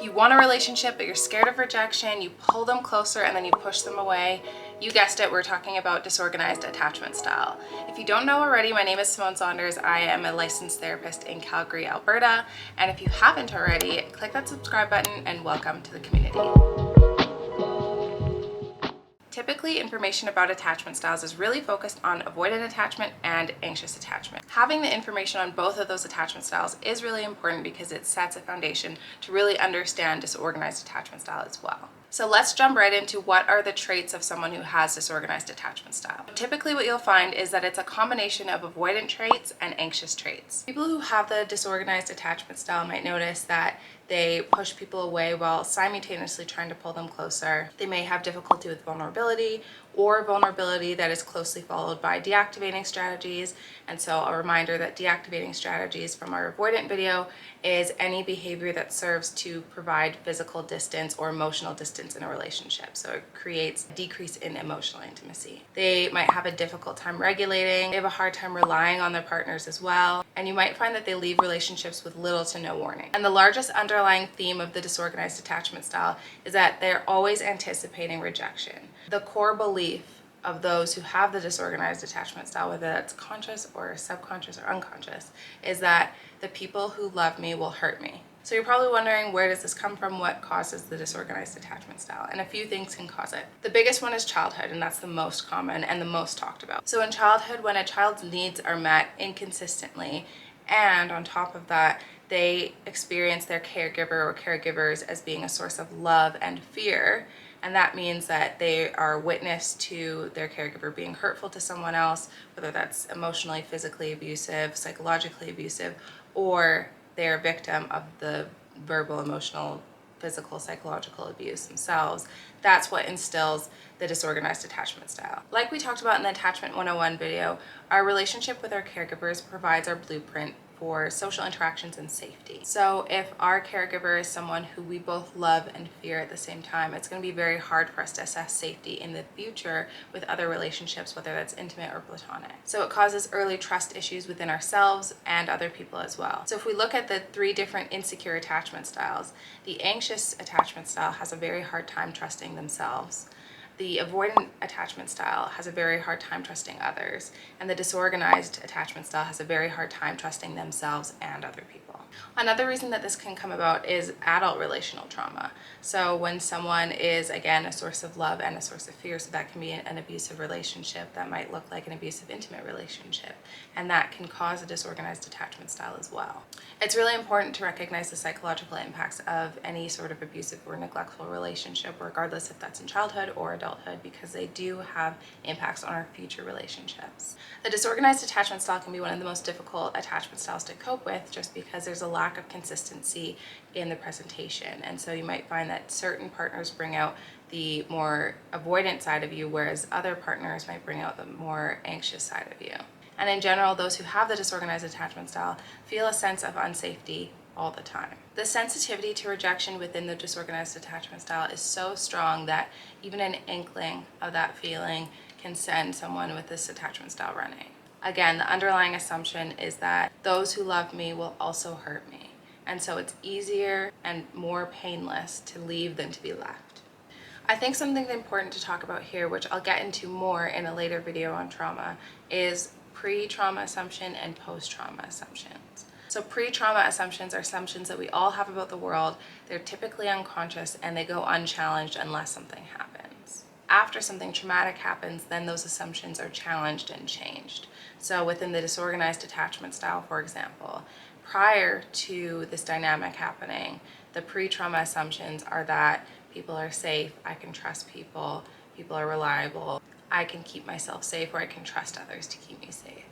You want a relationship, but you're scared of rejection. You pull them closer and then you push them away. You guessed it, we're talking about disorganized attachment style. If you don't know already, my name is Simone Saunders. I am a licensed therapist in Calgary, Alberta. And if you haven't already, click that subscribe button and welcome to the community. Typically, information about attachment styles is really focused on avoidant attachment and anxious attachment. Having the information on both of those attachment styles is really important because it sets a foundation to really understand disorganized attachment style as well. So let's jump right into what are the traits of someone who has disorganized attachment style. Typically what you'll find is that it's a combination of avoidant traits and anxious traits. People who have the disorganized attachment style might notice that they push people away while simultaneously trying to pull them closer. They may have difficulty with vulnerability or vulnerability that is closely followed by deactivating strategies. And so a reminder that deactivating strategies from our avoidant video is any behavior that serves to provide physical distance or emotional distance in a relationship. So it creates a decrease in emotional intimacy. They might have a difficult time regulating. They have a hard time relying on their partners as well. And you might find that they leave relationships with little to no warning. And the largest underlying theme of the disorganized attachment style is that they're always anticipating rejection. The core belief of those who have the disorganized attachment style, whether that's conscious or subconscious or unconscious, is that the people who love me will hurt me. So you're probably wondering, where does this come from? What causes the disorganized attachment style? And a few things can cause it. The biggest one is childhood, and that's the most common and the most talked about. So in childhood, when a child's needs are met inconsistently, and on top of that, they experience their caregiver or caregivers as being a source of love and fear, and that means that they are witness to their caregiver being hurtful to someone else, whether that's emotionally, physically abusive, psychologically abusive, or they're a victim of the verbal, emotional, physical, psychological abuse themselves. That's what instills the disorganized attachment style. Like we talked about in the Attachment 101 video, our relationship with our caregivers provides our blueprint for social interactions and safety. So if our caregiver is someone who we both love and fear at the same time, it's going to be very hard for us to assess safety in the future with other relationships, whether that's intimate or platonic. So it causes early trust issues within ourselves and other people as well. So if we look at the three different insecure attachment styles, the anxious attachment style has a very hard time trusting themselves. The avoidant attachment style has a very hard time trusting others, and the disorganized attachment style has a very hard time trusting themselves and other people. Another reason that this can come about is adult relational trauma. So when someone is, again, a source of love and a source of fear, so that can be an abusive relationship, that might look like an abusive intimate relationship, and that can cause a disorganized attachment style as well. It's really important to recognize the psychological impacts of any sort of abusive or neglectful relationship, regardless if that's in childhood or adulthood, because they do have impacts on our future relationships. The disorganized attachment style can be one of the most difficult attachment styles to cope with, just because there's a lack of consistency in the presentation. And so you might find that certain partners bring out the more avoidant side of you, whereas other partners might bring out the more anxious side of you. And in general, those who have the disorganized attachment style feel a sense of unsafety all the time. The sensitivity to rejection within the disorganized attachment style is so strong that even an inkling of that feeling can send someone with this attachment style running. Again, the underlying assumption is that those who love me will also hurt me. And so it's easier and more painless to leave than to be left. I think something important to talk about here, which I'll get into more in a later video on trauma, is pre-trauma assumption and post-trauma assumptions. So pre-trauma assumptions are assumptions that we all have about the world. They're typically unconscious and they go unchallenged unless something happens. After something traumatic happens, then those assumptions are challenged and changed. So within the disorganized attachment style, for example, prior to this dynamic happening, the pre-trauma assumptions are that people are safe, I can trust people, people are reliable, I can keep myself safe, or I can trust others to keep me safe.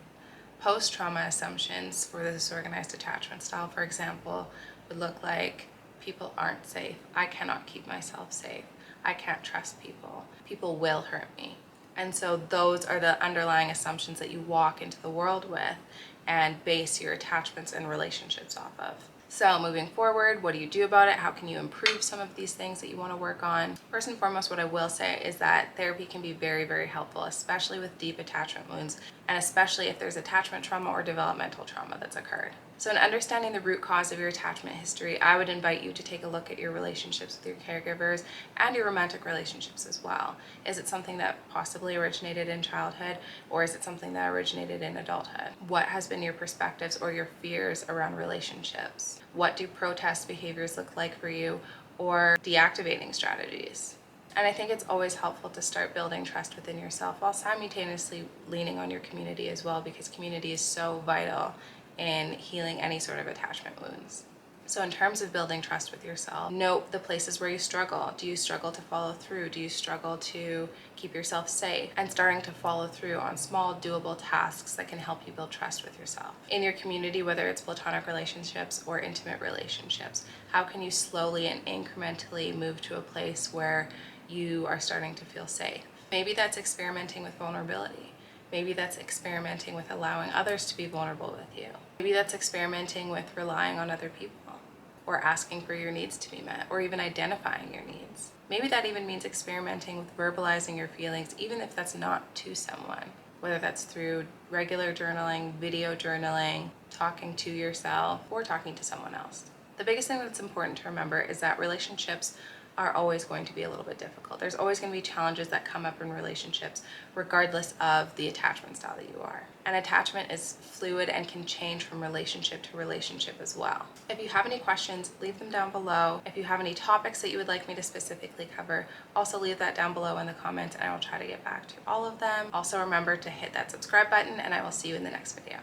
Post-trauma assumptions for the disorganized attachment style, for example, would look like people aren't safe, I cannot keep myself safe, I can't trust people, people will hurt me. And so those are the underlying assumptions that you walk into the world with and base your attachments and relationships off of. So moving forward, what do you do about it? How can you improve some of these things that you want to work on? First and foremost, what I will say is that therapy can be very, very helpful, especially with deep attachment wounds, and especially if there's attachment trauma or developmental trauma that's occurred. So in understanding the root cause of your attachment history, I would invite you to take a look at your relationships with your caregivers and your romantic relationships as well. Is it something that possibly originated in childhood, or is it something that originated in adulthood? What has been your perspectives or your fears around relationships? What do protest behaviors look like for you, or deactivating strategies? And I think it's always helpful to start building trust within yourself while simultaneously leaning on your community as well, because community is so vital in healing any sort of attachment wounds. So in terms of building trust with yourself, note the places where you struggle. Do you struggle to follow through? Do you struggle to keep yourself safe? And starting to follow through on small, doable tasks that can help you build trust with yourself. In your community, whether it's platonic relationships or intimate relationships, how can you slowly and incrementally move to a place where you are starting to feel safe? Maybe that's experimenting with vulnerability. Maybe that's experimenting with allowing others to be vulnerable with you. Maybe that's experimenting with relying on other people, or asking for your needs to be met, or even identifying your needs. Maybe that even means experimenting with verbalizing your feelings, even if that's not to someone, whether that's through regular journaling, video journaling, talking to yourself, or talking to someone else. The biggest thing that's important to remember is that relationships are always going to be a little bit difficult. There's always going to be challenges that come up in relationships, regardless of the attachment style that you are. And attachment is fluid and can change from relationship to relationship as well. If you have any questions, leave them down below. If you have any topics that you would like me to specifically cover, also leave that down below in the comments and I will try to get back to all of them. Also remember to hit that subscribe button, and I will see you in the next video.